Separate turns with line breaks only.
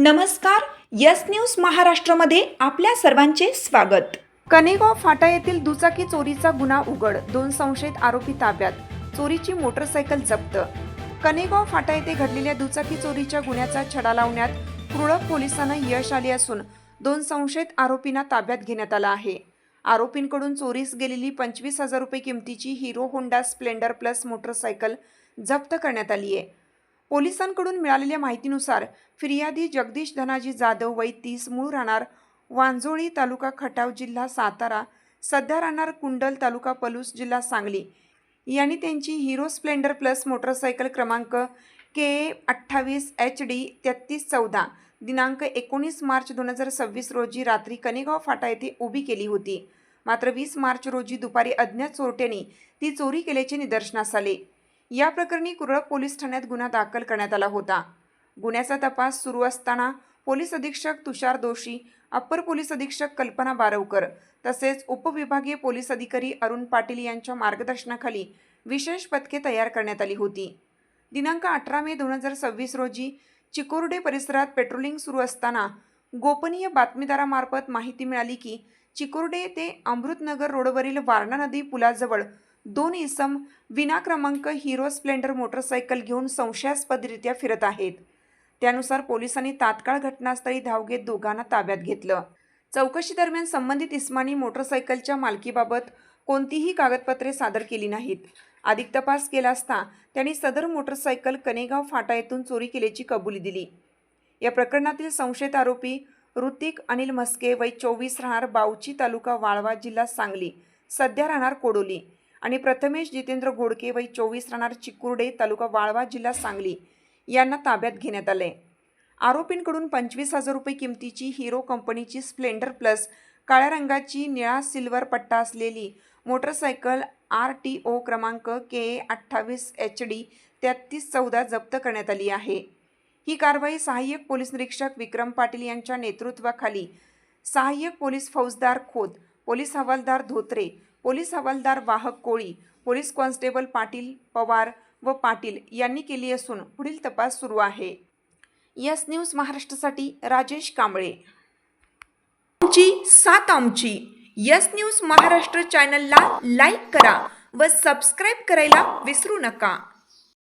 नमस्कार. Yes news महाराष्ट्रामध्ये आपल्या सर्वांचे स्वागत. कनेगाव फाटा येथील दुचाकी चोरीचा गुन्हा उघड, 2 संशयित आरोपी ताब्यात, चोरीची मोटरसायकल जप्त. कनेगाव फाटा येथे घडलेल्या दुचाकी चोरीच्या गुन्ह्याचा छडा लावण्यात कुरळप पोलिसांना यश आले असून 2 संशयित आरोपींना ताब्यात घेण्यात आला आहे. आरोपींकडून चोरीस गेलेली 25,000 रुपये किमतीची hero Honda Splendor plus motorcycle जप्त करण्यात आली आहे. पोलिसांकडून मिळालेल्या माहितीनुसार फिर्यादी जगदीश धनाजी जाधव वय 30, मूळ राहणार वांजोळी, तालुका खटाव, जिल्हा सातारा, सध्या राहणार कुंडल, तालुका पलूस, जिल्हा सांगली यांनी त्यांची हिरो स्प्लेंडर प्लस मोटरसायकल क्रमांक KA 28 HD 3314 दिनांक 19 मार्च 2026 रोजी रात्री कनेगाव फाटा येथे उभी केली होती. मात्र 20 मार्च रोजी दुपारी अज्ञात चोरट्यांनी ती चोरी केल्याचे निदर्शनास आले. या प्रकरणी कुरळप पोलीस ठाण्यात गुन्हा दाखल करण्यात आला होता. गुन्ह्याचा तपास सुरू असताना पोलीस अधीक्षक तुषार दोशी, अप्पर पोलीस अधीक्षक कल्पना बारवकर तसेच उपविभागीय पोलीस अधिकारी अरुण पाटील यांच्या मार्गदर्शनाखाली विशेष पथके तयार करण्यात आली होती. दिनांक 18 मे 2026 रोजी चिकोर्डे परिसरात पेट्रोलिंग सुरू असताना गोपनीय बातमीदारामार्फत माहिती मिळाली की चिकोर्डे ते अमृतनगर रोडवरील वारणा नदी पुलाजवळ 2 इसम विना क्रमांक हिरो स्प्लेंडर मोटरसायकल घेऊन संशयास्पदरित्या फिरत आहेत. त्यानुसार पोलिसांनी तात्काळ घटनास्थळी धाव घेत दोघांना ताब्यात घेतलं. चौकशी दरम्यान संबंधित इसमांनी मोटरसायकलच्या मालकीबाबत कोणतीही कागदपत्रे सादर केली नाहीत. अधिक तपास केला असता त्यांनी सदर मोटरसायकल कनेगाव फाटा येथून चोरी केल्याची कबुली दिली. या प्रकरणातील संशयित आरोपी ऋतिक अनिल म्हस्के वय 24, राहणार बावची, तालुका वाळवा, जिल्हा सांगली, सध्या राहणार कोडोली आणि प्रथमेश जितेंद्र घोडके वय 24, राहणार चिकुर्डे, तालुका वाळवा, जिल्हा सांगली यांना ताब्यात घेण्यात आले. आरोपींकडून 25,000 रुपये किमतीची हिरो कंपनीची स्प्लेंडर प्लस काळ्या रंगाची निळा सिल्वर पट्टा असलेली मोटरसायकल RTO क्रमांक KA 28 HD 3314 जप्त करण्यात आली आहे. ही कारवाई सहाय्यक पोलीस निरीक्षक विक्रम पाटील यांच्या नेतृत्वाखाली सहाय्यक पोलीस फौजदार खोत, पोलीस हवालदार धोत्रे, पोलीस हवालदार वाहक कोळी, पोलीस कॉन्स्टेबल पाटील, पवार व पाटील यांनी केली असून पुढील तपास सुरू आहे. यस न्यूज महाराष्ट्रासाठी राजेश कांबळे. आमची साथ आमची. यस न्यूज महाराष्ट्र चॅनलला लाईक करा व सबस्क्राईब करायला विसरू नका.